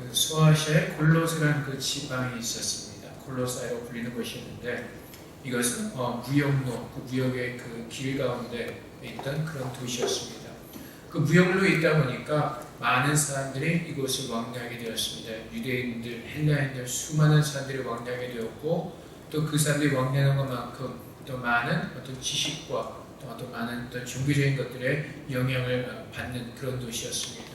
그 소아시아의 골로스라는 그 지방이 있었습니다. 골로사이라고 불리는 곳이었는데 이것은 무역로, 그 무역의 그 길 가운데 있던 그런 도시였습니다. 그 무역로에 있다 보니까 많은 사람들이 이곳을 왕래하게 되었습니다. 유대인들, 헬라인들, 수많은 사람들이 왕래하게 되었고 또 그 사람들이 왕래하는 것만큼 또 많은 어떤 지식과 또 많은 또 종교적인 것들의 영향을 받는 그런 도시였습니다.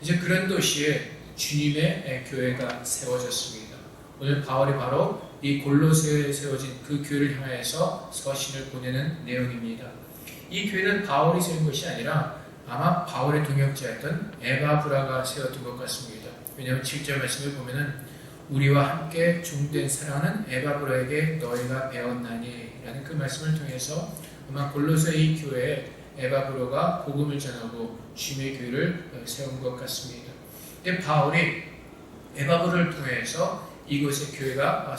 이제 그런 도시에 주님의 교회가 세워졌습니다. 오늘 바울이 바로 이 골로새에 세워진 그 교회를 향해서 서신을 보내는 내용입니다. 이 교회는 바울이 세운 것이 아니라 아마 바울의 동역자였던 에바브라가 세웠던 것 같습니다. 왜냐하면 7절 말씀을 보면은 우리와 함께 종된 사랑하는 에바브라에게 너희가 배웠나니 라는 그 말씀을 통해서 아마 골로새 이 교회에 에바브로가 복음을 전하고 주님의 교회를 세운 것 같습니다. 근데 바울이 에바브로를 통해서 이곳에 교회가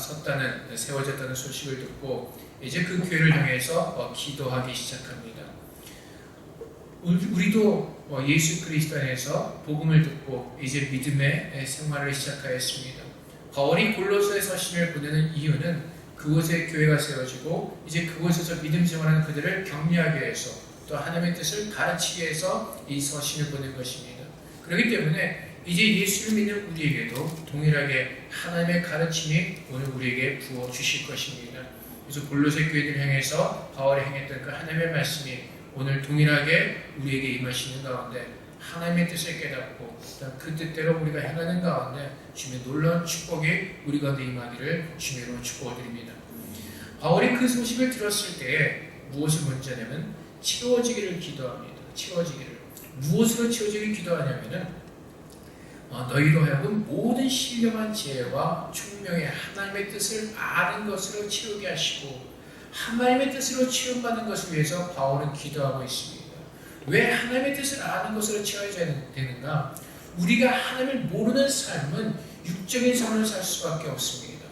세워졌다는 소식을 듣고 이제 그 교회를 향해서 기도하기 시작합니다. 우리도 예수 그리스도 안에서 복음을 듣고 이제 믿음의 생활을 시작하였습니다. 바울이 골로새에 서신을 보내는 이유는 그곳에 교회가 세워지고 이제 그곳에서 믿음 생활하는 그들을 격려하기 위해서 또 하나님의 뜻을 가르치기 위해서 이 서신을 보낸 것입니다. 그렇기 때문에 이제 예수를 믿는 우리에게도 동일하게 하나님의 가르침이 오늘 우리에게 부어 주실 것입니다. 그래서 골로새 교회를 향해서 바울이 행했던 그 하나님의 말씀이 오늘 동일하게 우리에게 임하시는 가운데 하나님의 뜻을 깨닫고 그 뜻대로 우리가 행하는 가운데 주님의 놀라운 축복이 우리 가운데 임하기를 주님으로 축복을 드립니다. 바울이 그 소식을 들었을 때에 무엇을 먼저 하냐면 채워지기를 기도합니다. 채워지기를. 무엇으로 채워지기를 기도하냐면은 너희로 하여금 모든 신령한 지혜와 총명의 하나님의 뜻을 아는 것으로 채우게 하시고 하나님의 뜻으로 채움받는 것을 위해서 바울은 기도하고 있습니다. 왜 하나님의 뜻을 아는 것으로 채워져야 되는가? 우리가 하나님을 모르는 삶은 육적인 삶을 살 수밖에 없습니다.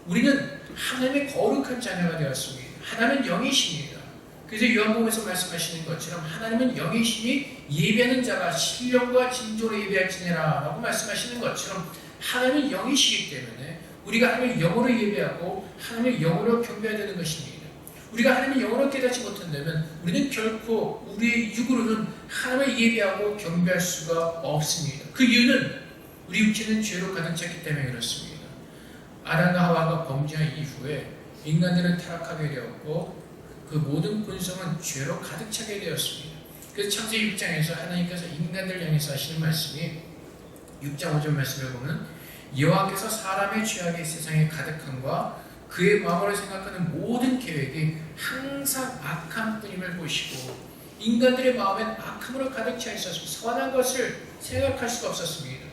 우리는 하나님의 거룩한 자녀가 되었습니다. 하나님은 영이십니다. 그래서 요한복음에서 말씀하시는 것처럼 하나님은 영이심이 예배하는 자가 신령과 진정으로 예배할지니라 라고 말씀하시는 것처럼 하나님은 영이시기 때문에 우리가 하나님을 영으로 예배하고 하나님을 영으로 경배해야 되는 것입니다. 우리가 하나님을 영으로 깨닫지 못한다면 우리는 결코 우리의 육으로는 하나님을 예배하고 경배할 수가 없습니다. 그 이유는 우리 육체는 죄로 가득 찼기 때문에 그렇습니다. 아담과 하와가 범죄한 이후에 인간들은 타락하게 되었고 그 모든 본성은 죄로 가득 차게 되었습니다. 그래서 창세기 6장에서 하나님께서 인간들을 향해서 하시는 말씀이 6장 5절 말씀을 보면 여호와께서 사람의 죄악이 세상에 가득함과 그의 마음으로 생각하는 모든 계획이 항상 악한 뿐임을 보시고 인간들의 마음엔 악함으로 가득 차 있었고 선한 것을 생각할 수가 없었습니다.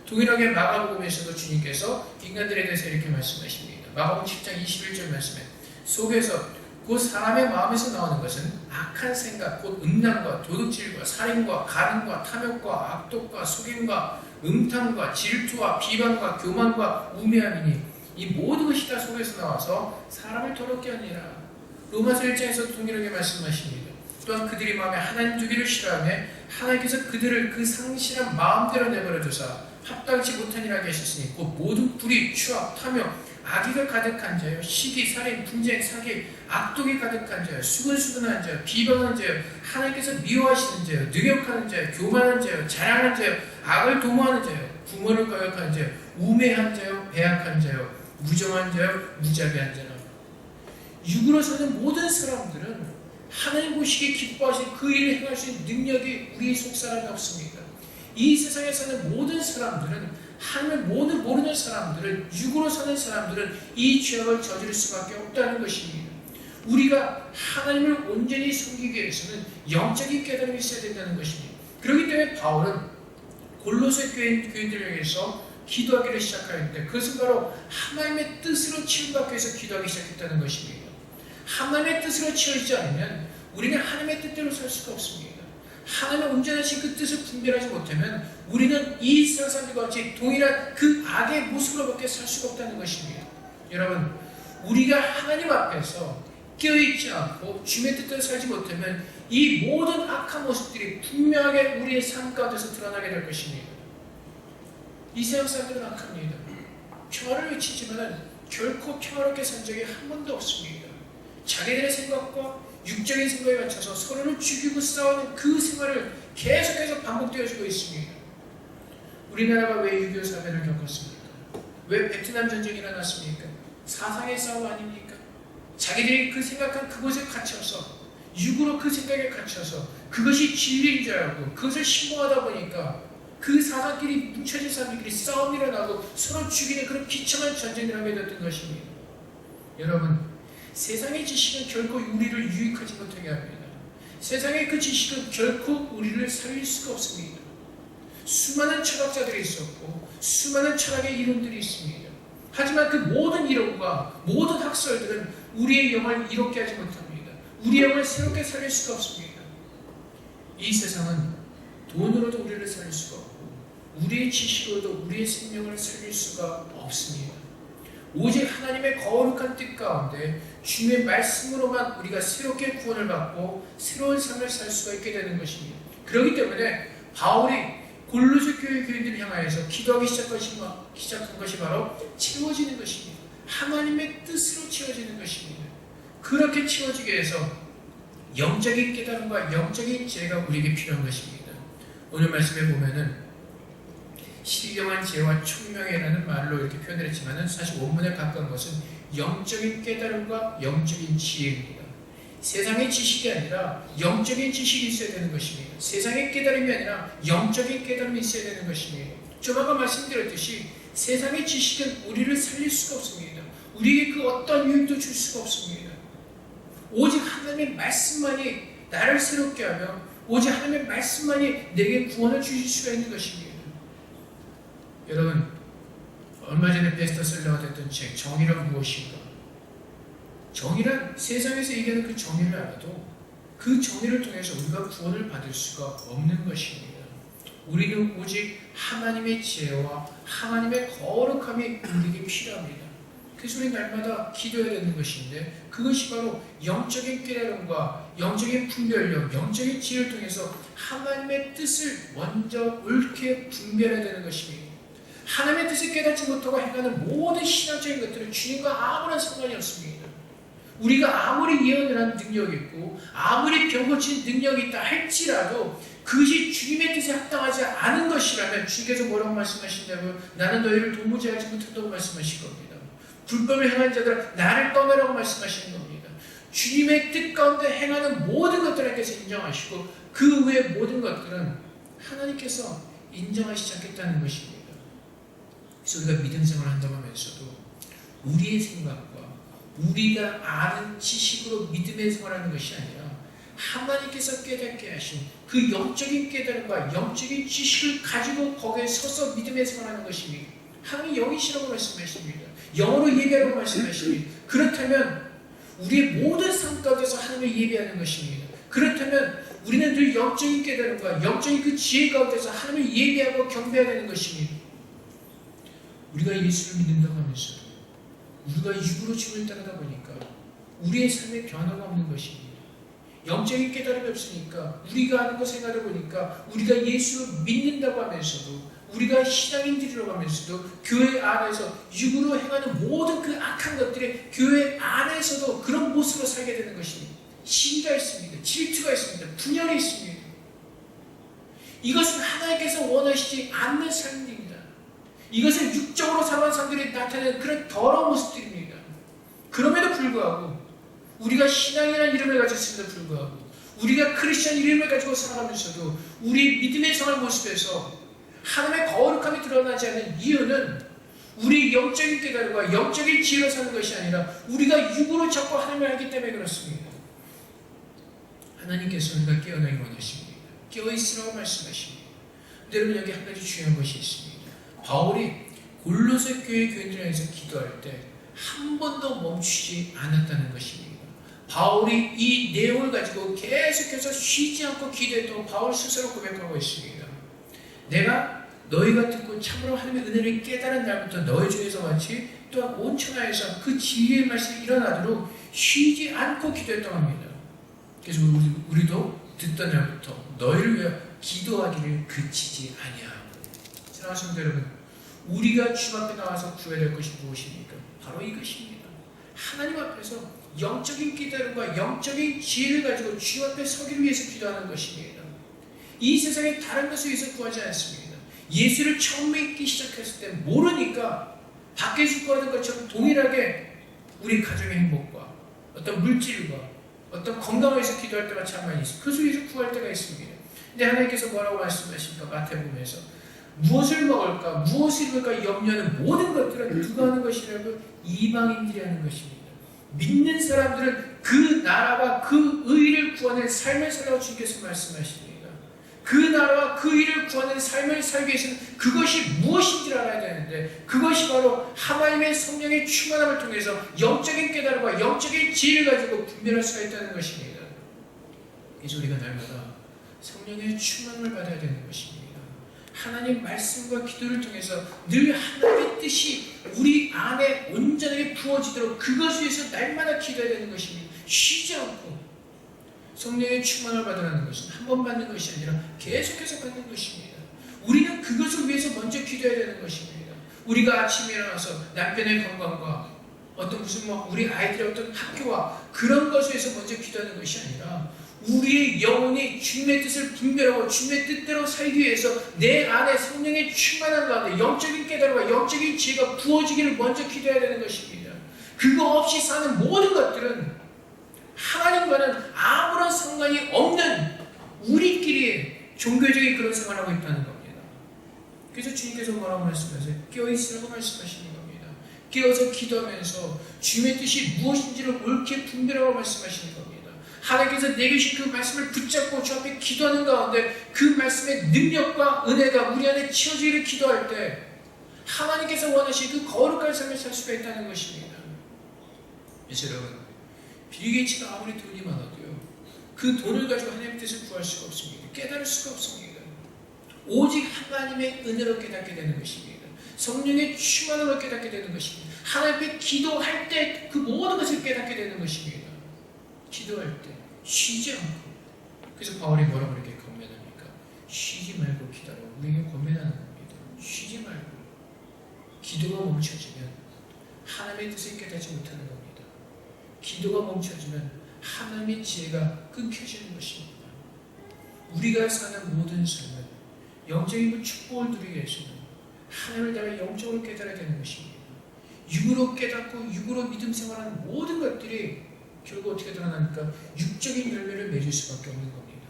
동일하게 마가복음에서도 주님께서 인간들에 대해서 이렇게 말씀하십니다. 마가복음 10장 21절 말씀에 속에서 곧 사람의 마음에서 나오는 것은 악한 생각, 곧 음란과 도둑질과 살인과 간음과 탐욕과 악독과 속임과 음탕과 질투와 비방과 교만과 우매함이니 이 모든 것이 다 속에서 나와서 사람을 더럽게 하니라. 로마서 1장에서 동일하게 말씀하십니다. 또한 그들이 마음에 하나님 두기를 싫어하며 하나님께서 그들을 그 상실한 마음대로 내버려 두사 합당치 못한 일하게 하셨으니 곧 모든 불의, 추악, 탐욕, 악의가 가득한 자요, 시기, 살인, 분쟁, 사기, 악독이 가득한 자요, 수근수근한 자요, 비방하는 자요, 하나님께서 미워하시는 자요, 능욕하는 자요, 교만한 자요, 자랑하는 자요, 악을 도모하는 자요, 부모를 거역하는 자요, 우매한 자요, 배악한 자요, 무정한 자요, 무자비한 자요. 육으로 사는 모든 사람들은 하나님 보시기에 기뻐하신 그 일을 행할 수 있는 능력이 우리의 속사람이 없습니다. 이 세상에 사는 모든 사람들은 하나님을 모르는 사람들은 육으로 사는 사람들은 이 죄악을 저지를 수밖에 없다는 것입니다. 우리가 하나님을 온전히 섬기기 위해서는 영적인 깨달음이 있어야 된다는 것입니다. 그렇기 때문에 바울은 골로새 교인들을 위해서 기도하기를 시작하였는데 그것은 바로 하나님의 뜻으로 치유받기 위해서 기도하기 시작했다는 것입니다. 하나님의 뜻으로 치유하지 않으면 우리는 하나님의 뜻대로 살 수가 없습니다. 하나님의 온전하신 그 뜻을 분별하지 못하면 우리는 이 세상 사람들과 같이 동일한 그 악의 모습으로밖에 살 수가 없다는 것입니다. 여러분, 우리가 하나님 앞에서 깨어있지 않고 주님의 뜻대로 살지 못하면 이 모든 악한 모습들이 분명하게 우리의 삶 가운데서 드러나게 될 것입니다. 이 세상 사람들은 악합니다. 평화를 외치지만 결코 평화롭게 산 적이 한 번도 없습니다. 자기들의 생각과 육적인 생각에 맞춰서 서로를 죽이고 싸우는 그 생활을 계속해서 반복되어지고 있습니다. 우리나라가 왜 6.25 사변을 겪었습니까? 왜 베트남 전쟁이 일어났습니까? 사상의 싸움 아닙니까? 자기들이 그 생각한 그곳에 갇혀서 육으로 그 생각에 갇혀서 그것이 진리인 줄 알고 그것을 신봉하다 보니까 그 사상끼리 뭉쳐진 사람들끼리 싸움이 일어나고 서로 죽이는 그런 비참한 전쟁을 하게 됐던 것입니다. 여러분, 세상의 지식은 결코 우리를 유익하지 못하게 합니다. 세상의 그 지식은 결코 우리를 살릴 수가 없습니다. 수많은 철학자들이 있었고 수많은 철학의 이론들이 있습니다. 하지만 그 모든 이론과 모든 학설들은 우리의 영을 이롭게 하지 못합니다. 우리의 영을 새롭게 살릴 수가 없습니다. 이 세상은 돈으로도 우리를 살릴 수가 없고 우리의 지식으로도 우리의 생명을 살릴 수가 없습니다. 오직 하나님의 거룩한 뜻 가운데 주님의 말씀으로만 우리가 새롭게 구원을 받고 새로운 삶을 살 수가 있게 되는 것입니다. 그렇기 때문에 바울이 골로새 교회 교인들을 향하여서 기도하기 시작한 것이 바로 채워지는 것입니다. 하나님의 뜻으로 채워지는 것입니다. 그렇게 채워지기 위해서 영적인 깨달음과 영적인 지혜가 우리에게 필요한 것입니다. 오늘 말씀에 보면은 신령한 지혜와 총명이라는 말로 이렇게 표현을 했지만 사실 원문에 가까운 것은 영적인 깨달음과 영적인 지혜입니다. 세상의 지식이 아니라 영적인 지식이 있어야 되는 것입니다. 세상의 깨달음이 아니라 영적인 깨달음이 있어야 되는 것입니다. 좀 아까 말씀드렸듯이 세상의 지식은 우리를 살릴 수가 없습니다. 우리에게 그 어떤 유익도 줄 수가 없습니다. 오직 하나님의 말씀만이 나를 새롭게 하며 오직 하나님의 말씀만이 내게 구원을 주실 수가 있는 것입니다. 여러분, 얼마 전에 베스트셀러가 됐던 책 정의란 무엇인가? 정의란 세상에서 얘기하는 그 정의를 알아도 그 정의를 통해서 우리가 구원을 받을 수가 없는 것입니다. 우리는 오직 하나님의 지혜와 하나님의 거룩함이 우리에게 필요합니다. 그래서 우리 날마다 기도해야 되는 것인데 그것이 바로 영적인 깨달음과 영적인 분별력, 영적인 지혜를 통해서 하나님의 뜻을 먼저 옳게 분별해야 되는 것입니다. 하나님의 뜻을 깨닫지 못하고 행하는 모든 신앙적인 것들은 주님과 아무런 상관이 없습니다. 우리가 아무리 예언을 하는 능력이 있고 아무리 병 고치는 능력이 있다 할지라도 그것이 주님의 뜻에 합당하지 않은 것이라면 주님께서 뭐라고 말씀하신다고요? 나는 너희를 도무지 알지 못한다고 말씀하실 겁니다. 불법을 행한 자들아 나를 떠나라고 말씀하시는 겁니다. 주님의 뜻 가운데 행하는 모든 것들을 하나님께서 인정하시고 그 외의 모든 것들은 하나님께서 인정하시지 않겠다는 것입니다. 그래서 우리가 믿음 생활을 한다고 하면서도 우리의 생각과 우리가 아는 지식으로 믿음의 생활하는 것이 아니라 하나님께서 깨닫게 하신 그 영적인 깨달음과 영적인 지식을 가지고 거기에 서서 믿음의 생활하는 것입니다. 하나님이 영이시라고 말씀하십니다. 영으로 예배하라고 말씀하십니다. 그렇다면 우리의 모든 삶 가운데서 하나님을 예배하는 것입니다. 그렇다면 우리는 늘 영적인 깨달음과 영적인 그 지혜 가운데서 하나님을 예배하고 경배해야 되는 것입니다. 우리가 예수를 믿는다고 하면서도 우리가 육으로 주님을 따르다 보니까 우리의 삶에 변화가 없는 것입니다. 영적인 깨달음이 없으니까 우리가 아는 것 생각해 보니까 우리가 예수를 믿는다고 하면서도 우리가 신앙인들이라고 하면서도 교회 안에서 육으로 행하는 모든 그 악한 것들이 교회 안에서도 그런 모습으로 살게 되는 것입니다. 시기가 있습니다. 질투가 있습니다. 분열이 있습니다. 이것은 하나님께서 원하시지 않는 삶입니다. 이것은 육적으로 살아가는 사람들이 나타내는 그런 더러운 모습들입니다. 그럼에도 불구하고 우리가 신앙이라는 이름을 가졌음에도 불구하고 우리가 크리스천 이름을 가지고 살아가면서도 우리 믿음의 생활 모습에서 하나님의 거룩함이 드러나지 않는 이유는 우리 영적인 깨달음과 영적인 지혜로 사는 것이 아니라 우리가 육으로 자꾸 하나님을 알기 때문에 그렇습니다. 하나님께서 우리가 깨어나기 원하십니다. 깨어있으라고 말씀하십니다. 여러분, 여기 한 가지 중요한 것이 있습니다. 바울이 골로새 교회 교인들을 향해서 기도할 때 한 번도 멈추지 않았다는 것입니다. 바울이 이 내용을 가지고 계속해서 쉬지 않고 기도했다고 바울 스스로 고백하고 있습니다. 내가 너희가 듣고 참으로 하나님의 은혜를 깨달은 날부터 너희 중에서 같이 또한 온 천하에서 그 진리의 말씀이 일어나도록 쉬지 않고 기도했다고 합니다. 그래서 우리도 듣던 날부터 너희를 위하여 기도하기를 그치지 아니하고. 사랑하는 성도 여러분, 우리가 주 앞에 나와서 구해야 될 것이 무엇입니까? 바로 이것입니다. 하나님 앞에서 영적인 기다림과 영적인 지혜를 가지고 주 앞에 서기를 위해서 기도하는 것입니다. 이 세상에 다른 것을 위해서 구하지 않습니다. 예수를 처음 믿기 시작했을 때 모르니까 밖에서 구하는 것처럼 동일하게 우리 가정의 행복과 어떤 물질과 어떤 건강을 위해서 기도할 때가 참 많이 있습니다. 그것을 위해서 구할 때가 있습니다. 근데 하나님께서 뭐라고 말씀하십니까? 마태복음에서 무엇을 먹을까, 무엇을 입을까 염려하는 모든 것들은 누가 하는 것이라고? 이방인들이 하는 것입니다. 믿는 사람들은 그 나라와 그 의를 구하는 삶을 살라고 주님께서 말씀하십니다. 그 나라와 그 의를 구하는 삶을 살기 위해서는 그것이 무엇인지를 알아야 되는데, 그것이 바로 하나님의 성령의 충만함을 통해서 영적인 깨달음과 영적인 지혜를 가지고 분별할 수가 있다는 것입니다. 그래서 우리가 날마다 성령의 충만함을 받아야 되는 것입니다. 하나님 말씀과 기도를 통해서 늘 하나님의 뜻이 우리 안에 온전하게 부어지도록 그것을 위해서 날마다 기도해야 되는 것입니다. 쉬지 않고 성령의 충만을 받으라는 것은 한 번 받는 것이 아니라 계속해서 받는 것입니다. 우리는 그것을 위해서 먼저 기도해야 되는 것입니다. 우리가 아침에 일어나서 남편의 건강과 어떤 무슨 우리 아이들의 어떤 학교와 그런 것을 위해서 먼저 기도하는 것이 아니라 우리의 영혼이 주님의 뜻을 분별하고 주님의 뜻대로 살기 위해서 내 안에 성령의 충만한 가운데 영적인 깨달음과 영적인 지혜가 부어지기를 먼저 기도해야 되는 것입니다. 그거 없이 사는 모든 것들은 하나님과는 아무런 상관이 없는 우리끼리 종교적인 그런 생활을 하고 있다는 겁니다. 그래서 주님께서 뭐라고 말씀하세요? 깨어있으라고 말씀하시는 겁니다. 깨어서 기도하면서 주님의 뜻이 무엇인지를 옳게 분별하고 말씀하시는 겁니다. 하나님께서 내게 주신 그 말씀을 붙잡고 주 앞에 기도하는 가운데 그 말씀의 능력과 은혜가 우리 안에 채워지기를 기도할 때 하나님께서 원하시는 그 거룩한 삶을 살 수가 있다는 것입니다. 그래서 여러분, 빌 게이츠가 아무리 돈이 많아도요, 그 돈을 가지고 하나님의 뜻을 구할 수가 없습니다. 깨달을 수가 없습니다. 오직 하나님의 은혜로 깨닫게 되는 것입니다. 성령의 충만함으로 깨닫게 되는 것입니다. 하나님 앞에 기도할 때 그 모든 것을 깨닫게 되는 것입니다. 기도할 때 쉬지 않고. 그래서 바울이 뭐라고 이렇게 권면합니까? 쉬지 말고 기도하라. 우리에게 권면하는 겁니다. 쉬지 말고. 기도가 멈춰지면 하나님의 뜻을 깨닫지 못하는 겁니다. 기도가 멈춰지면 하나님의 지혜가 끊겨지는 것입니다. 우리가 사는 모든 삶은 영적인 축복을 누리기 위해서는 하나님을 따라 영적으로 깨달아야 되는 것입니다. 육으로 깨닫고 육으로 믿음 생활하는 모든 것들이 결국 어떻게 드러납니까? 육적인 열매를 맺을 수밖에 없는 겁니다.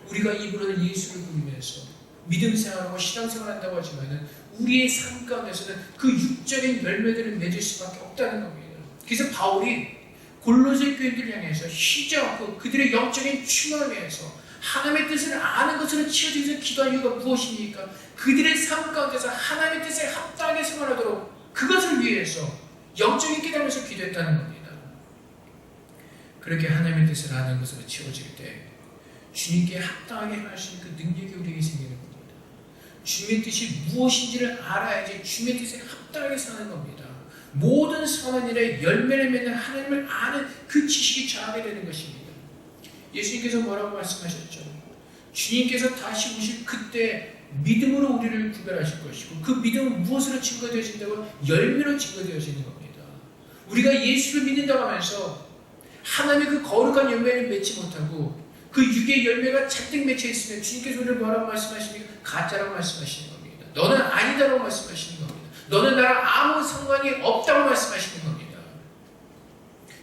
우리가 입으로는 예수를 부르면서 믿음 생활하고 신앙 생활한다고 하지만 우리의 삶 가운데서는 그 육적인 열매들을 맺을 수밖에 없다는 겁니다. 그래서 바울이 골로새 교인들을 향해서 쉬지 않고 그들의 영적인 충만을 위해서 하나님의 뜻을 아는 것으로 치워지기 위해서 기도한 이유가 무엇입니까? 그들의 삶 가운데서 하나님의 뜻에 합당하게 생활하도록 그것을 위해서 영적인 깨달음에서 기도했다는 겁니다. 그렇게 하나님의 뜻을 아는 것으로 치워질 때 주님께 합당하게 행할 수 있는 그 능력이 우리에게 생기는 겁니다. 주님의 뜻이 무엇인지를 알아야지 주님의 뜻에 합당하게 사는 겁니다. 모든 선한 일에 열매를 맺는 하나님을 아는 그 지식이 자라게 되는 것입니다. 예수님께서 뭐라고 말씀하셨죠? 주님께서 다시 오실 그때 믿음으로 우리를 구별하실 것이고 그 믿음은 무엇으로 증거되어진다고? 열매로 증거되어지는 겁니다. 우리가 예수를 믿는다고 하면서 하나님의 그 거룩한 열매를 맺지 못하고 그 육의 열매가 잔뜩 맺혀 있으면 주님께서 우리를 뭐라고 말씀하십니까? 가짜라고 말씀하시는 겁니다. 너는 아니다라고 말씀하시는 겁니다. 너는 나랑 아무 상관이 없다고 말씀하시는 겁니다.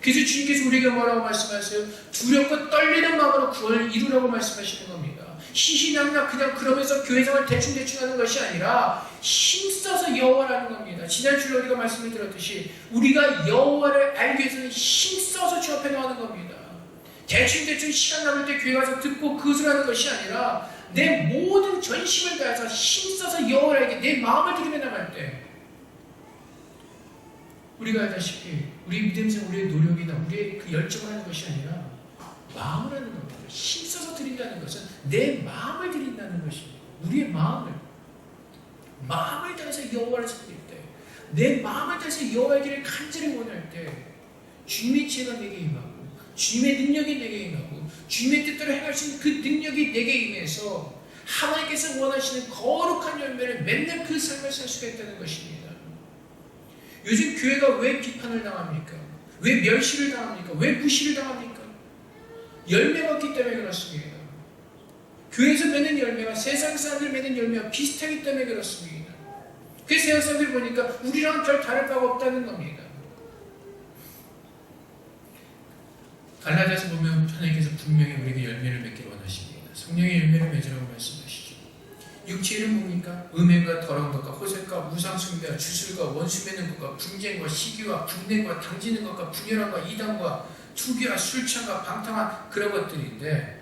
그래서 주님께서 우리에게 뭐라고 말씀하세요? 두렵고 떨리는 마음으로 구원을 이루라고 말씀하시는 겁니다. 희희낙낙 그냥 그러면서 교회생활 대충대충 하는 것이 아니라 힘써서 여호와를 하는 겁니다. 지난주에 우리가 말씀을 드렸듯이 우리가 여호와를 알기 위해서는 힘써서 주 앞에 나오는 겁니다. 대충대충 시간 남을 때 교회 가서 듣고 그것을 하는 것이 아니라 내 모든 전심을 다해서 힘써서 여호와를 알게 내 마음을 들이며 나갈 때 우리가 알다시피 우리 믿음에서 우리의 노력이나 우리의 그 열정을 하는 것이 아니라 마음을 하는 겁니다. 힘써서 드린다는 것은 내 마음을 드린다는 것입니다. 우리의 마음을 다해서 여호와를 섬길 때, 내 마음을 다해서 여호와의 길을 간절히 원할 때 주님의 지혜가 내게 임하고 주님의 능력이 내게 임하고 주님의 뜻대로 행할 수 있는 그 능력이 내게 임해서 하나님께서 원하시는 거룩한 열매를 맺는 그 삶을 살 수가 있다는 것입니다. 요즘 교회가 왜 비판을 당합니까? 왜 멸시를 당합니까? 왜 무시를 당합니까? 열매가 없기 때문에 그렇습니다. 교회에서 맺는 열매가 세상 사람들 맺는 열매와 비슷하기 때문에 그렇습니다. 그 세상 사람들 보니까 우리랑 별 다를 바가 없다는 겁니다. 갈라디아서 보면 하나님께서 분명히 우리에게 열매를 맺기를 원하십니다. 성령의 열매를 맺으라고 말씀하시죠. 육체는 뭡니까? 음행과 더러운 것과 호색과 우상숭배와 주술과 원수 맺는 것과 분쟁과 시기와 분냄과 당지는 것과 분열함과 이단과 투기와 술취함과 방탕한 그런 것들인데,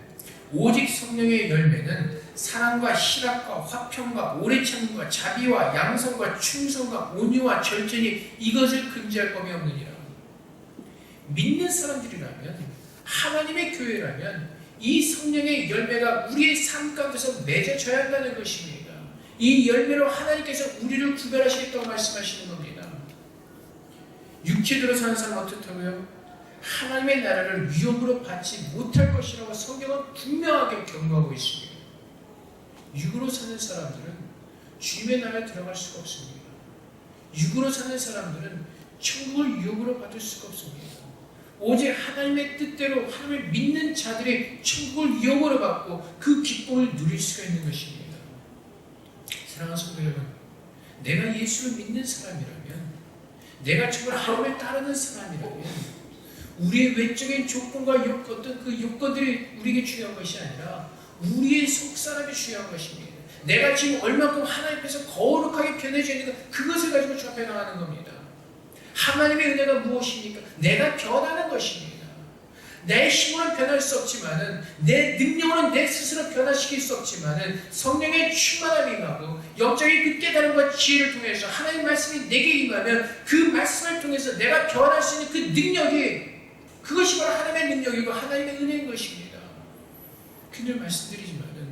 오직 성령의 열매는 사랑과 희락과 화평과 오래 참음과 자비와 양성과 충성과 온유와 절제니 이것을 금지할 법이 없느니라. 믿는 사람들이라면, 하나님의 교회라면 이 성령의 열매가 우리의 삶 가운데서 맺어져야 한다는 것입니다. 이 열매로 하나님께서 우리를 구별하시겠다고 말씀하시는 겁니다. 육체대로 사는 사람은 어떻다고요? 하나님의 나라를 위험으로 받지 못할 것이라고 성경은 분명하게 경고하고 있습니다. 육으로 사는 사람들은 주님의 나라에 들어갈 수가 없습니다. 육으로 사는 사람들은 천국을 유혹으로 받을 수가 없습니다. 오직 하나님의 뜻대로 하나님을 믿는 자들이 천국을 유혹으로 받고 그 기쁨을 누릴 수가 있는 것입니다. 사랑하는 성도 여러분, 내가 예수를 믿는 사람이라면, 내가 정말 하나님을 따르는 사람이라면 우리의 외적인 조건과 어떤 그 요건들이 우리에게 중요한 것이 아니라 우리의 속사람이 중요한 것입니다. 내가 지금 얼마큼 하나님 앞에서 거룩하게 변해져 있는가, 그것을 가지고 주 앞에 나가는 겁니다. 하나님의 은혜가 무엇입니까? 내가 변하는 것입니다. 내 힘으로는 변할 수 없지만은, 내 능력으로는 내 스스로 변화시킬 수 없지만은 성령의 충만함이 임하고 영적인 그 깨달음과 지혜를 통해서 하나님의 말씀이 내게 임하면 그 말씀을 통해서 내가 변할 수 있는 그 능력이, 그것이 바로 하나님의 능력이고 하나님의 은혜인 것입니다. 그늘 말씀드리지만은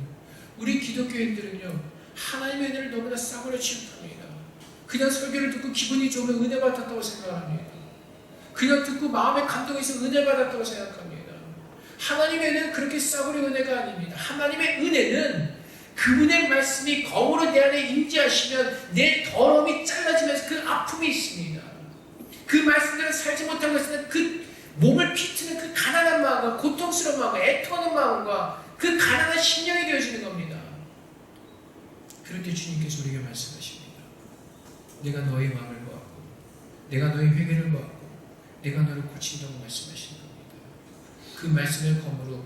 우리 기독교인들은요, 하나님의 은혜를 너무나 싸구려 취급합니다. 그냥 설교를 듣고 기분이 좋으면 은혜 받았다고 생각합니다. 그냥 듣고 마음에 감동이 있으면 은혜 받았다고 생각합니다. 하나님의 은혜는 그렇게 싸구려 은혜가 아닙니다. 하나님의 은혜는 그분의 말씀이 검으로 내 안에 임재하시면 내 더러움이 잘라지면서 그 아픔이 있습니다. 그 말씀대로 살지 못한 것은 그 몸을 피트는 그 가난한 마음과 고통스러운 마음과 애통하는 마음과 그 가난한 심령이 되어지는 겁니다. 그럴 때 주님께서 우리에게 말씀하십니다. 내가 너의 마음을 보았고, 내가 너의 회개를 보았고, 내가 너를 고친다고 말씀하시는 겁니다. 그 말씀의 검으로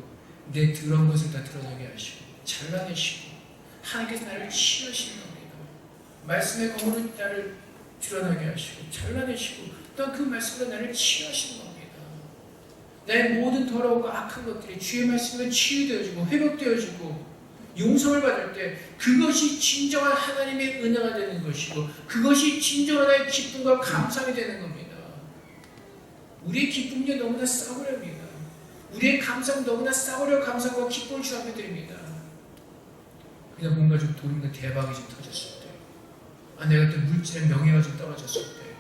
내 더러운 것을 다 드러나게 하시고 잘라내시고 하나님께서 나를 치유하시는 겁니다. 말씀의 검으로 나를 드러나게 하시고 잘라내시고 또 그 말씀으로 나를 치유하시는 겁니다. 내 모든 더러움과 악한 것들이 주의 말씀으로 치유되어지고 회복되어지고 용서를 받을 때 그것이 진정한 하나님의 은혜가 되는 것이고 그것이 진정한 나의 기쁨과 감사함이 되는 겁니다. 우리의 기쁨이 너무나 싸구려입니다. 우리의 감사는 너무나 싸구려 감사과 기쁨을 주 앞에 드립니다. 그냥 뭔가 좀 돈이나 대박이 좀 터졌을 때, 내가 어떤 물질의 명예가 좀 떨어졌을 때,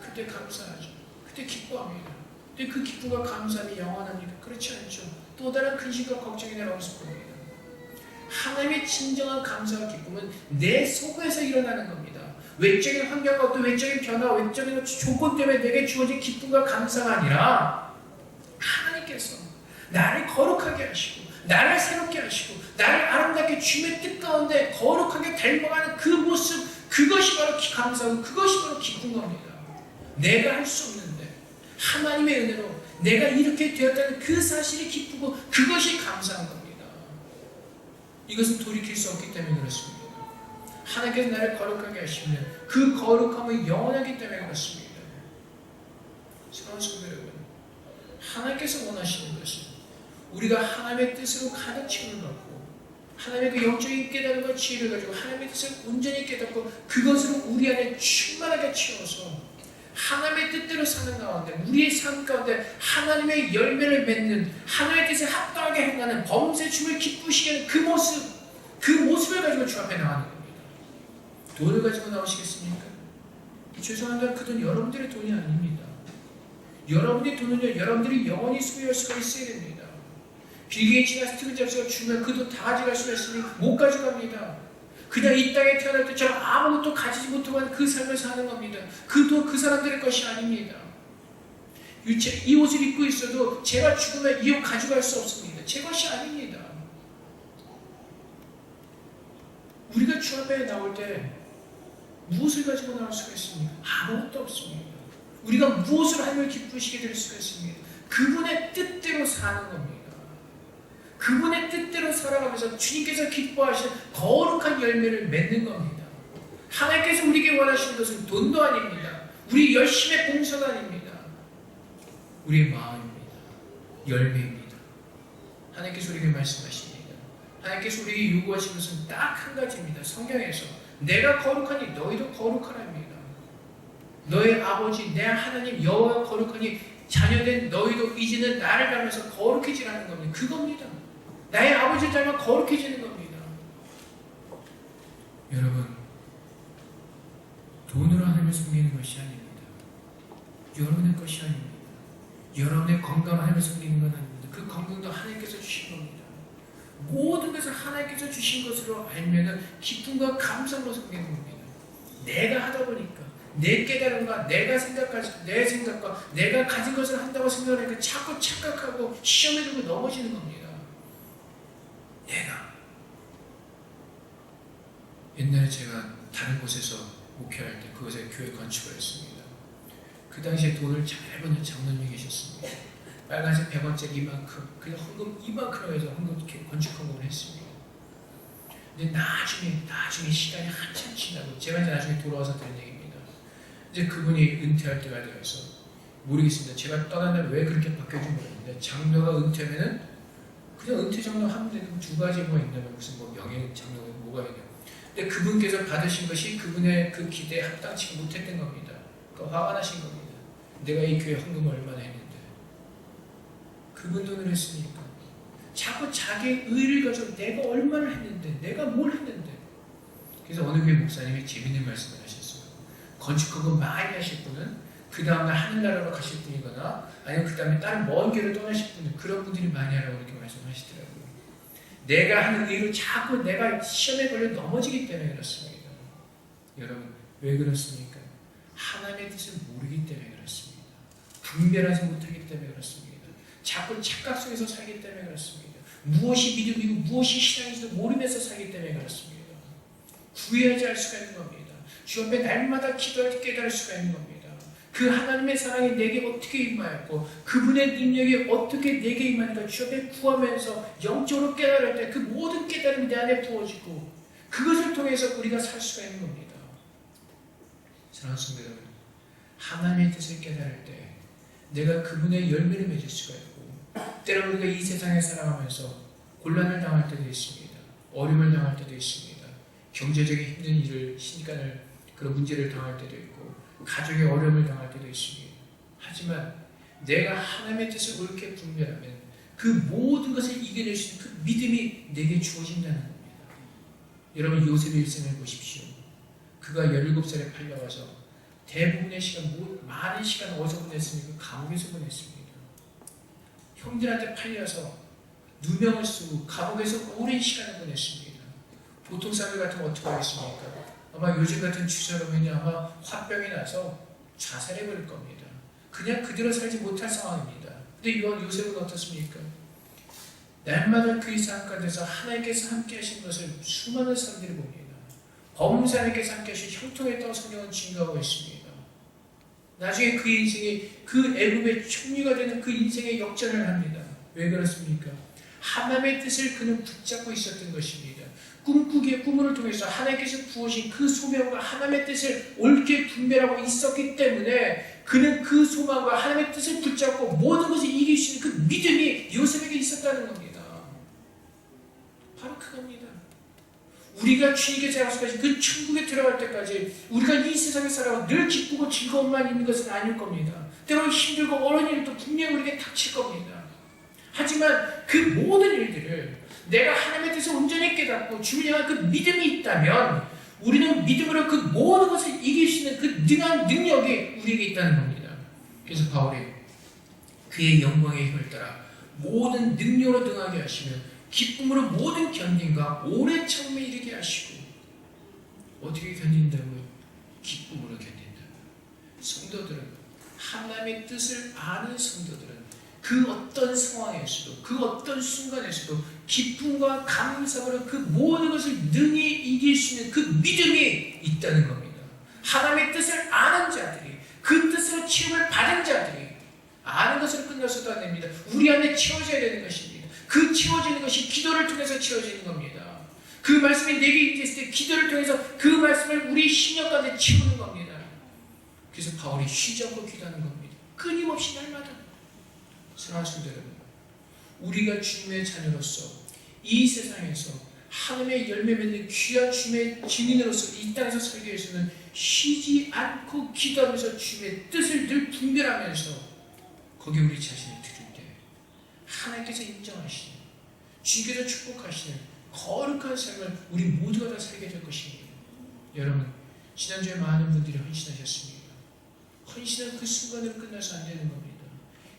그때 감사하죠. 그때 기뻐합니다. 근데 그 기쁨과 감사함이 영원합니까? 그렇지 않죠. 또 다른 근심과 걱정이 날아오실 겁니다. 하나님의 진정한 감사와 기쁨은 내 속에서 일어나는 겁니다. 외적인 환경과 어떤 외적인 변화, 외적인 조건 때문에 내게 주어진 기쁨과 감사가 아니라 하나님께서 나를 거룩하게 하시고 나를 새롭게 하시고 나를 아름답게 주님의 뜻 가운데 거룩하게 닮아가는 그 모습, 그것이 바로 감사하고 그것이 바로 기쁜 겁니다. 내가 할 수 없는데 하나님의 은혜로 내가 이렇게 되었다는 그 사실이 기쁘고 그것이 감사한 겁니다. 이것은 돌이킬 수 없기 때문에 그렇습니다. 하나님께서 나를 거룩하게 하시면 그 거룩함은 영원하기 때문에 그렇습니다. 사랑하는 성도 여러분, 하나님께서 원하시는 것은 우리가 하나님의 뜻으로 가득 채움을 받고 하나님의 그 영적인 깨달음과 지혜를 가지고 하나님의 뜻을 온전히 깨닫고 그것으로 우리 안에 충만하게 채워서 하나님의 뜻대로 사는 가운데 우리의 삶 가운데 하나님의 열매를 맺는 하나님의 뜻에 합당하게 행하는 범사의 주를 기쁘시게 하는 그 모습을 가지고 주 앞에 나가는 겁니다. 돈을 가지고 나오시겠습니까? 죄송합니다. 그 돈 여러분들의 돈이 아닙니다. 여러분의 돈은요, 여러분들이 영원히 소유할 수가 있어야 됩니다. 빌 게이츠나 스티븐 잡스가 죽으면 그 돈 다 가져갈 수가 있으니 못 가져갑니다. 그냥 이 땅에 태어날 때처럼 아무것도 가지지 못하고 그 삶을 사는 겁니다. 그 돈 그 사람들의 것이 아닙니다. 이 옷을 입고 있어도 제가 죽으면 이 옷 가져갈 수 없습니다. 제 것이 아닙니다. 우리가 주 앞에 나올 때 무엇을 가지고 나올 수가 있습니까? 아무것도 없습니다. 우리가 무엇으로 하나님을 기쁘시게 될 수가 있습니다. 그분의 뜻대로 사는 겁니다. 그분의 뜻대로 살아가면서 주님께서 기뻐하시는 거룩한 열매를 맺는 겁니다. 하나님께서 우리에게 원하시는 것은 돈도 아닙니다. 우리 열심의 봉사도 아닙니다. 우리의 마음입니다. 열매입니다. 하나님께서 우리에게 말씀하십니다. 하나님께서 우리에게 요구하시는 것은 딱 한 가지입니다. 성경에서 내가 거룩하니 너희도 거룩하랍니다. 너의 아버지 내 하나님 여호와가 거룩하니 자녀된 너희도 이제는 나를 닮아서 거룩해지라는 겁니다. 그겁니다. 나의 아버지를 닮아 거룩해지는 겁니다. 여러분, 돈으로 하나님을 섬기는 것이 아닙니다. 여러분의 것이 아닙니다. 여러분의 건강을 하나님을 섬기는 건 아닙니다. 그 건강도 하나님께서 주신 겁니다. 모든 것을 하나님께서 주신 것으로 알면 기쁨과 감사로 섬기는 겁니다. 내가 하다 보니까 내 깨달음과 내 생각과 내가 가진 것을 한다고 생각하니까 자꾸 착각하고 시험에 들고 넘어지는 겁니다. 내가 옛날에 제가 다른 곳에서 목회할 때 그곳에 교회 건축을 했습니다. 그 당시에 돈을 잘 버는 장로님이 계셨습니다. 빨간색 100원짜리 이만큼, 그냥 헌금 이만큼 해서 건축 헌금을 했습니다. 근데 나중에 시간이 한참 지나고 제가 이제 나중에 돌아와서 들은 얘기입니다. 이제 그분이 은퇴할 때가 되어서 모르겠습니다. 제가 떠난 다음에 왜 그렇게 바뀌어진 모르겠는데 장로가 은퇴하면은 그냥 은퇴 장로 하면 되는 두 가지 뭐가 있냐면 무슨 뭐 명예 장로가 뭐가 있냐. 근데 그분께서 받으신 것이 그분의 그 기대에 합당치 못했던 겁니다. 그러니까 화가 나신 겁니다. 내가 이 교회 헌금을 얼마나 했는데 그분 돈을 했으니까 자꾸 자기의 의를 가지고 내가 얼마를 했는데 내가 뭘 했는데. 그래서 어느 교회 목사님이 재밌는 말씀을 하셨어요. 건축허금 많이 하실 분은 그 다음날 하늘나라로 가실 분이거나 아니면 그 다음에 다른 먼 교회로 떠나실 분은 그런 분들이 많이 하라고 이렇게 말씀하시더라고요. 내가 하는 의로 자꾸 내가 시험에 걸려 넘어지기 때문에 그렇습니다. 여러분 왜 그렇습니까? 하나님의 뜻을 모르기 때문에 그렇습니다. 분별하지 못하기 때문에 그렇습니다. 자꾸 착각 속에서 살기 때문에 그렇습니다. 무엇이 믿음이고 무엇이 신앙인지도 모르면서 살기 때문에 그렇습니다. 구애하지 할 수가 있는 겁니다. 주 앞에 날마다 기도할 때 깨달을 수가 있는 겁니다. 그 하나님의 사랑이 내게 어떻게 임하였고 그분의 능력이 어떻게 내게 임하니까 주 앞에 구하면서 영적으로 깨달을 때 그 모든 깨달음이 내 안에 부어지고 그것을 통해서 우리가 살 수가 있는 겁니다. 사랑하는 성도 여러분, 하나님의 뜻을 깨달을 때 내가 그분의 열매를 맺을 수가 있고 때로 우리가 이 세상에 살아가면서 곤란을 당할 때도 있습니다. 어려움을 당할 때도 있습니다. 경제적인 힘든 일을 신간을 그런 문제를 당할 때도 있고 가족의 어려움을 당할 때도 있습니다. 하지만 내가 하나님의 뜻을 옳게 분별하면 그 모든 것을 이겨낼 수 있는 그 믿음이 내게 주어진다는 겁니다. 여러분 요셉의 일생을 보십시오. 그가 17살에 팔려와서 대부분의 시간, 많은 시간 어디서 보냈습니까? 감옥에서 보냈습니다. 형들한테 팔려서 누명을 쓰고 감옥에서 오랜 시간을 보냈습니다. 보통 사람들 같으면 어떻게 하겠습니까? 아마 요즘 같은 추세로면 아마 화병이 나서 자살해버릴 겁니다. 그냥 그대로 살지 못할 상황입니다. 근데 요셉은 어떻습니까? 날마다 그 이상 가운데서 하나님께서 함께 하신 것을 수많은 사람들이 봅니다. 범사 하나님께서 함께 하신 형통했다고 성경은 증거하고 있습니다. 나중에 그 인생이 그 애굽의 총리가 되는 그 인생의 역전을 합니다. 왜 그렇습니까? 하나님의 뜻을 그는 붙잡고 있었던 것입니다. 꿈꾸기의 꿈을 통해서 하나님께서 부으신 그 소명과 하나님의 뜻을 옳게 분별하고 있었기 때문에 그는 그 소망과 하나님의 뜻을 붙잡고 모든 것을 이길 수 있는 그 믿음이 요셉에게 있었다는 겁니다. 바로 그겁니다. 우리가 주님께 자라서까지 그 천국에 들어갈 때까지 우리가 이 세상에 살아가 늘 기쁘고 즐거움만 있는 것은 아닐 겁니다. 때로는 힘들고 어려운 일도 분명히 우리에게 닥칠 겁니다. 하지만 그 모든 일들을 내가 하나님의 뜻을 온전히 깨닫고 주님을 향한 그 믿음이 있다면 우리는 믿음으로 그 모든 것을 이길 수 있는 그 능한 능력이 우리에게 있다는 겁니다. 그래서 바울이 그의 영광의 힘을 따라 모든 능력으로 등하게 하시며 기쁨으로 모든 견딘과 오래 참음에 이르게 하시고. 어떻게 견딘다고요? 기쁨으로 견딘다고요. 성도들은, 하나님의 뜻을 아는 성도들은 그 어떤 상황에서도, 그 어떤 순간에서도 기쁨과 감사로 그 모든 것을 능히 이길 수 있는 그 믿음이 있다는 겁니다. 하나님의 뜻을 아는 자들이, 그 뜻으로 치유를 받은 자들이, 아는 것으로 끝나서도 안 됩니다. 우리 안에 채워져야 되는 것입니다. 그 채워지는 것이 기도를 통해서 채워지는 겁니다. 그 말씀이 내게 임했을 때 기도를 통해서 그 말씀을 우리 심령 가운데 채우는 겁니다. 그래서 바울이 쉬지 않고 기도하는 겁니다. 끊임없이 날마다. 사랑하는 성도 여러분, 우리가 주님의 자녀로서 이 세상에서 하나님의 열매 맺는 귀한 주님의 증인으로서 이 땅에서 살기 위해서는 쉬지 않고 기도하면서 주님의 뜻을 늘 분별하면서 거기에 우리 자신을 드릴 때 하나님께서 인정하시는, 주님께서 축복하시는 거룩한 삶을 우리 모두가 다 살게 될 것입니다. 여러분, 지난주에 많은 분들이 헌신하셨습니다. 헌신은 그 순간으로 끝나서 안 되는 겁니다.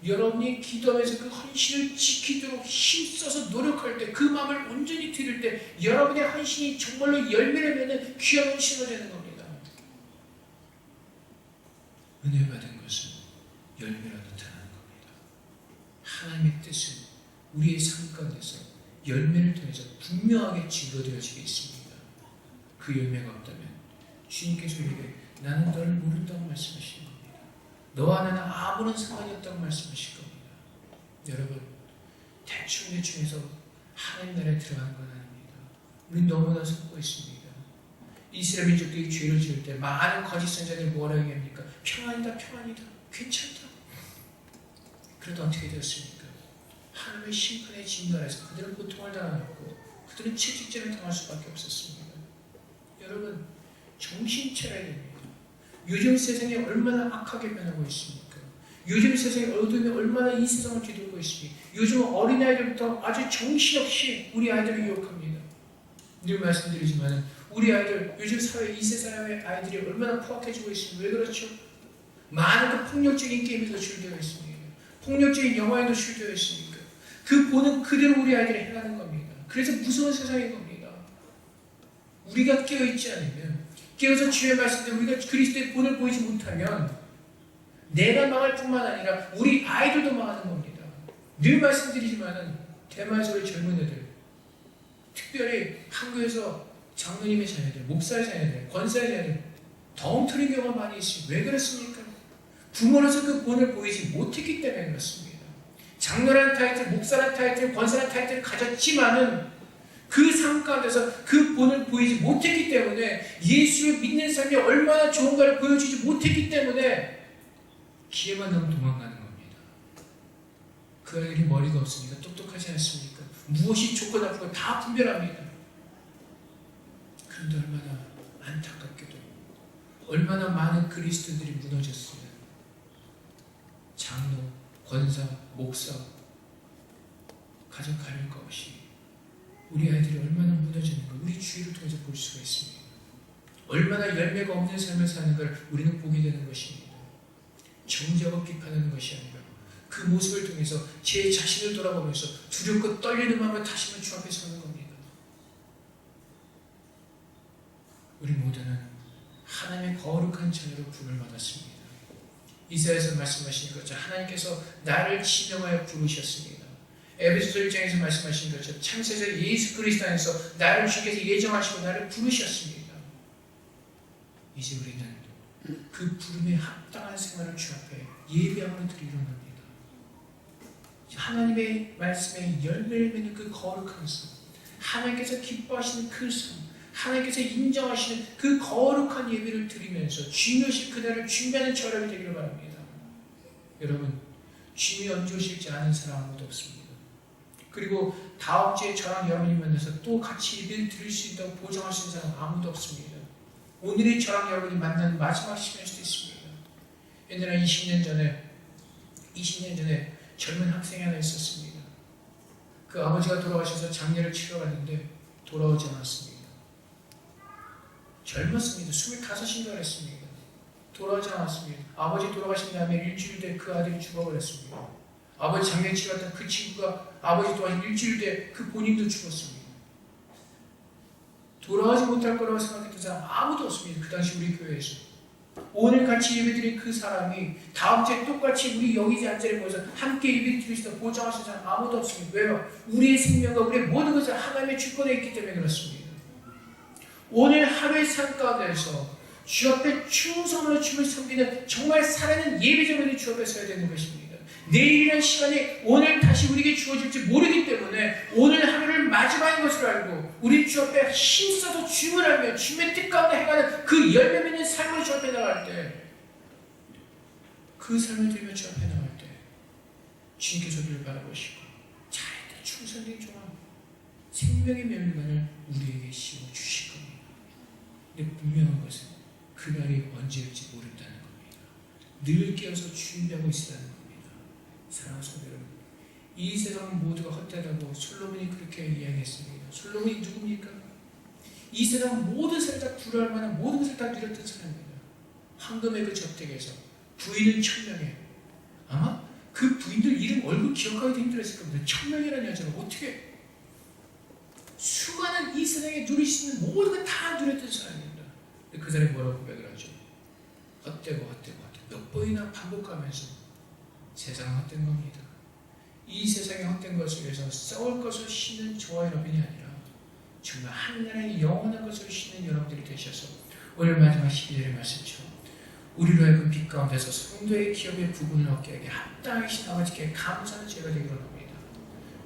여러분이 기도하면서 그 헌신을 지키도록 힘써서 노력할 때, 그 마음을 온전히 드릴 때 여러분의 헌신이 정말로 열매를 맺는 귀한 헌신이 되는 겁니다. 은혜 받은 것은 열매로 나타나는 겁니다. 하나님의 뜻은 우리의 삶 가운데서 열매를 통해서 분명하게 증거되어지게 있습니다. 그 열매가 없다면 주님께서 우리에게 나는 너를 모른다고 말씀하시는 겁니다. 너와 나는 아무런 상관이 없다고 말씀하실 겁니다. 여러분, 대충해서 하나님 나라에 들어가는 건 아닙니다. 우리는 너무나 속고 있습니다. 이스라엘 민족들이 죄를 지을 때 많은 거짓 선자들이 뭐라 얘기합니까? 평안이다, 평안이다, 괜찮다. 그래도 어떻게 되었습니까? 하나님의 심판의 진노에서 그들은 고통을 당하였고 그들은 채찍질을 당할 수밖에 없었습니다. 여러분, 정신 차려야 됩니다. 요즘 세상이 얼마나 악하게 변하고 있습니까? 요즘 세상의 어둠이 얼마나 이 세상을 뒤덮고 있습니까? 요즘 어린아이들부터 아주 정신없이 우리 아이들을 유혹합니다. 늘 말씀드리지만 우리 아이들, 요즘 사회, 이 세상의 아이들이 얼마나 포악해지고 있습니다. 왜 그렇죠? 많은 그 폭력적인 게임에도 출되어 있습니다. 폭력적인 영화에도 출되어 있으니까 그 보는 그대로 우리 아이들이 행하는 겁니다. 그래서 무서운 세상인 겁니다. 우리가 깨어있지 않으면, 깨어서 주의 말씀대로 우리가 그리스도의 본을 보이지 못하면 내가 망할 뿐만 아니라 우리 아이들도 망하는 겁니다. 늘 말씀드리지만 대만에서의 젊은 애들, 특별히 한국에서 장로님의 자녀들, 목사의 자녀들, 권사의 자녀들 덩터리 경우가 많이 있습니다. 왜 그렇습니까? 부모로서 그 본을 보이지 못했기 때문에 그렇습니다. 장로라는 타이틀, 목사라는 타이틀, 권사라는 타이틀을 가졌지만은 그 삶 가운데서 그 본을 보이지 못했기 때문에, 예수를 믿는 삶이 얼마나 좋은가를 보여주지 못했기 때문에 기회만 나면 도망가는 겁니다. 그 아이들이 머리가 없습니까? 똑똑하지 않습니까? 무엇이 좋고 나쁘고 다 분별합니다. 그런데 얼마나 안타깝게도 얼마나 많은 그리스도인들이 무너졌으면 장로, 권사, 목사 가정 가릴 것 없이 우리 아이들이 얼마나 무너지는가 우리 주위를 통해서 볼 수가 있습니다. 얼마나 열매가 없는 삶을 사는 걸 우리는 보게 되는 것입니다. 정죄하고 비판하는 것이 아니라 그 모습을 통해서 제 자신을 돌아보면서 두렵고 떨리는 마음을 다시 한번 주 앞에 서는 겁니다. 우리 모두는 하나님의 거룩한 자녀로 부름을 받았습니다. 이사야에서 말씀하신 것처럼 하나님께서 나를 지명하여 부르셨습니다. 에베소서 1장에서 말씀하신 것처럼 창세자 예수 그리스도 안에서 나를 주께서 예정하시고 나를 부르셨습니다. 이제 우리는 그 부름에 합당한 생활을 주 앞에 예배함으로 드리려는 겁니다. 하나님의 말씀에 열매를 맺는 그 거룩한 삶, 하나님께서 기뻐하시는 그 삶, 하나님께서 인정하시는 그 거룩한 예배를 드리면서 주님이 오실 그날을 준비하는 저녁이 되기를 바랍니다. 여러분, 주님이 언제 오실지 아는 사람 아무도 없습니다. 그리고 다음 주에 저랑 여러분이 만나서 또 같이 예배를 드릴 수 있다고 보장할 수 있는 사람 아무도 없습니다. 오늘이 저랑 여러분이 만나는 마지막 시간일 수도 있습니다. 옛날에 20년 전에 젊은 학생이 하나 있었습니다. 그 아버지가 돌아가셔서 장례를 치러 갔는데 돌아오지 않았습니다. 젊었습니다. 25인가 그랬습니다. 돌아오지 않았습니다. 아버지 돌아가신 다음에 일주일 뒤에 그 아들이 죽어버렸습니다. 아버지 장례치 갔던 그 친구가 아버지 또한 일주일 뒤에 그 본인도 죽었습니다. 돌아가지 못할 거라고 생각했던 사람 아무도 없습니다. 그 당시 우리 교회에서. 오늘 같이 예배드린 그 사람이 다음 주에 똑같이 우리 여기 앉아있는 모여서 함께 예배드릴 수 있다 보장하시는 사람 아무도 없습니다. 왜요? 우리의 생명과 우리의 모든 것을 하나님의 주권에 있기 때문에 그렇습니다. 오늘 하루의 삶 가운데서 주 앞에 충성으로 주를 섬기는 정말 살아있는 예배자들이 주 앞에 서야 되는 것입니다. 내일이라는 시간이 오늘 다시 우리에게 주어질지 모르기 때문에 오늘 하루를 마지막인 것을 알고 우리 주 앞에 힘써서 주문하며 주님의 뜻 가운데 행하는 그 열매 맺는 삶을 주 앞에 나갈 때, 그 삶을 들으며 주 앞에 나갈 때 주님께서 우리를 바라보시고 잘했다 충성된 종아, 생명의 멸류관을 우리에게 씌워 주실 겁니다. 근데 분명한 것은 그날이 언제일지 모른다는 겁니다. 늘 깨어서 준비하고 있으라는 겁니다. 사랑하는 성도 여러분, 이 세상 모두가 헛되다고 솔로몬이 그렇게 이야기했습니다. 솔로몬이 누굽니까? 이 세상 모든 사람이 다 두려워할 만한 모든 것을 다 누렸던 사람입니다. 황금의 그 저택에서 부인은 1000명에, 아마 그 부인들 이름 얼굴 기억하기도 힘들었을 겁니다. 1000명이라는 여자가 어떻게 수많은 이 세상에 누릴 수 있는 모든 걸 다 누렸던 사람입니다. 근데 그 사람이 뭐라고 고백을 하죠? 헛되고 몇 번이나 반복하면서 세상은 헛된 겁니다. 이 세상의 헛된 것을 위해서 썩을 것을 쉬는 저와 여러분이 아니라 정말 하늘나라의 영원한 것을 쉬는 여러분들이 되셔서 오늘 마지막 12절의 말씀처럼 우리로 하여금 빛 가운데서 성도의 기업의 부분을 얻게 하게 합당하신 아버지께 감사하는 죄가 되기로 합니다.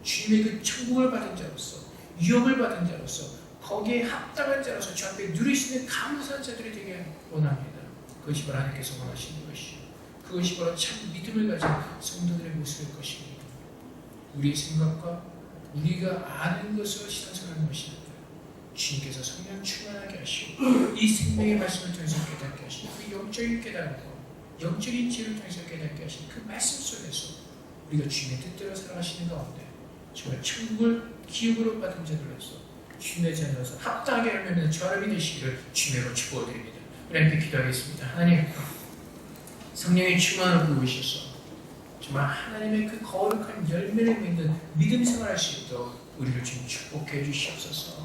주님의 그 천국을 받은 자로서, 유업을 받은 자로서, 거기에 합당한 자로서 주 앞에 누릴 수 있는 감사한 자들이 되게 원합니다. 그것이 바로 하나님께서 원하시는 것이요, 그것이 바로 참 믿음을 가진 성도들의 모습일 것입니다. 우리의 생각과 우리가 아는 것으로 신앙생활하는 것이 아니라 주님께서 성령 충만하게 하시고 이 생명의 말씀을 통해서 깨닫게 하시고 그 영적인 깨달음과 영적인 지혜를 통해서 깨닫게 하시는 그 말씀 속에서 우리가 주님의 뜻대로 살아가시는 가운데 정말 천국을 기업으로 받은 자들로서 주님의 자녀로서 합당하게 하면 저람이 되시기를 주님으로 축복드립니다. 우리 함께 기도하겠습니다. 하나님, 성령의 충만을 부으셔서 정말 하나님의 그 거룩한 열매를 맺는 믿음 생활할 수 있도록 우리를 좀 축복해 주시옵소서.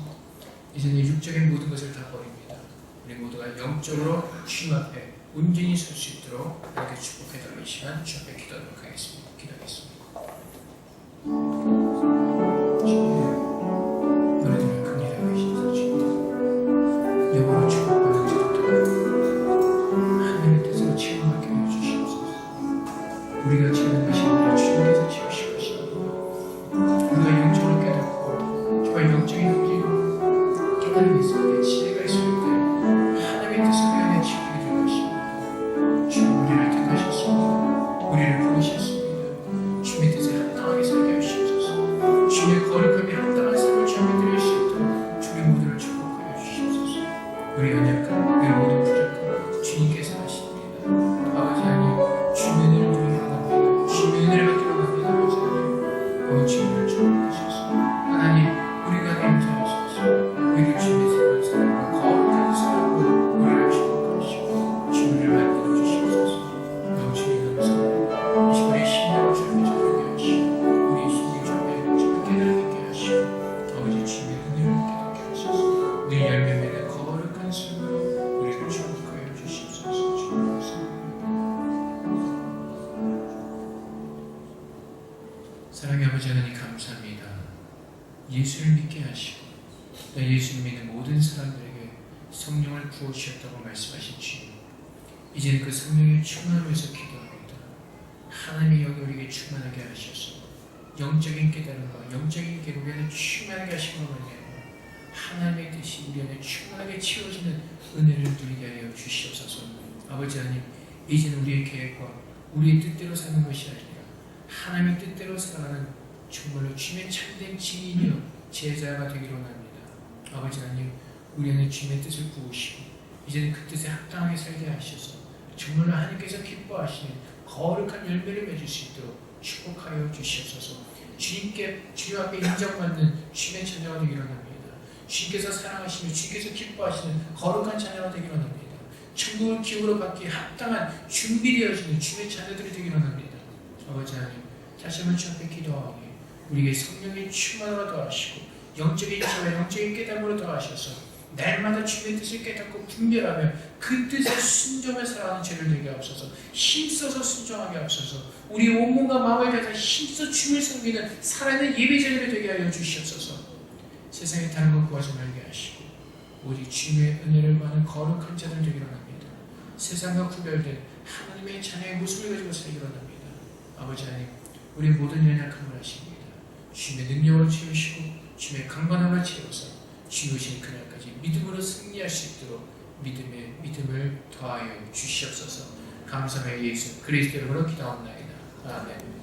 이제는 육적인 모든 것을 다 버립니다. 우리 모두가 영적으로 주님 앞에 온전히 설 수 있도록 이렇게 축복해 달라는 시간 주 앞에 기도하도록 하겠습니다. 기도하겠습니다. 노래들을 긍휼히 여기셔서 주님 영원한 축복받는 자들 하나님의 뜻으로 체험하게 해주시옵소서. 우리가 채우는 것이 아니라 주님께서 채우실 것이고 우리가 영적으로 깨닫고 정말 영적인 움직임을 깨달음이 있을 때, 지혜가 있을 때 하나님의 뜻을 위하여 지키게 될 것입니다. 주님 우리를 택하셨습니다. 우리를 부르셨습니다. 주님의 뜻에 합당하게 살게 하시옵소서. 주님의 거룩함에 합당한 삶을 주님께 드릴 수 있도록 주님 모두를 축복하여 주시옵소서. 우리 연약한, 우리 모든 부족한 주님께서 하십니다. 아버지 하나님, 주님의 은혜를 누리게 원합니다. 주님의 은혜를 받기로 원합니다. 아버지 하나님, 주님을 축복하셔서 하나님, 우리가 감사하셔서 우리를 주님의 생활 사랑과 거룩한 사랑으로 우리를 축복하시고 주님을 만들어 주시옵소서. 너무 주님 감사합니다. 이 시간에 신령을 주님께 전하게 하시고 우리 신령 주님의 깨달음 있게 하시고 아버지 주님의 은혜를 깨닫게 하셔서 늘 열매 맺는 거룩한 삶으로 우리를 축복하여 주시옵소서. 주님 감사합니다. 사랑의 아버지 하나님 감사합니다. 예수를 믿게 하시고 또 예수를 믿는 모든 사람들에게 성령을 부어주셨다고 말씀하신 주님, 이제는 그 성령의 충만을 위해서 기도합니다. 하나님이 여기 우리에게 충만하게 하셔서 영적인 깨달음과 영적인 계급에 충만하게 하시는 것을 하나님의 뜻이 우리 안에 충만하게 채워지는 은혜를 누리게 하여 주시옵소서. 아버지 하나님, 이제는 우리의 계획과 우리의 뜻대로 사는 것이 아니라 하나님의 뜻대로 살아가는 정말로 주님의 참된 증인이요 제자가 되기로 합니다. 아버지 하나님, 우리 안에 주님의 뜻을 부으시고 이제는 그 뜻에 합당하게 살게 하셔서 정말로 하나님께서 기뻐하시는 거룩한 열매를 맺을 수 있도록 축복하여 주시옵소서. 주님 앞에 인정받는 주님의 자녀가 되기로 합니다. 주님께서 사랑하시며 주님께서 기뻐하시는 거룩한 자녀가 되기로 합니다. 천국을 기업으로 받기에 합당한 준비되어지는 주님의 자녀들이 되기로 합니다. 아버지 하나님, 다시 한번 주 앞에 기도하오니 우리에게 성령의 충만으로 더하시고 영적인 지혜와 영적인 깨달음으로 더하셔서 날마다 주의 뜻을 깨닫고 분별하며 그 뜻에 순종해 살아가는 죄를 되게 하옵소서. 힘써서 순종하게 하옵소서. 우리 온몸과 마음을 다해 힘써 주를 섬기는 살아있는 예배자들이 되게 하여 주시옵소서. 세상에 다른 것 구하지 말게 하시고 오직 주님의 은혜를 받는 거룩한 자들 되기로 합니다. 세상과 구별된 하나님의 자녀의 모습을 가지고 살기로 합니다. 아버지 하나님, 우리 모든 연약함을 아십니다. 주님의 능력으로 채우시고 주님의 강건함을 채워서 주오신 그날까지 믿음으로 승리할 수 있도록 믿음을 더하여 주시옵소서. 감사하여 예수 그리스도 이름으로 기도합나이다. 아멘.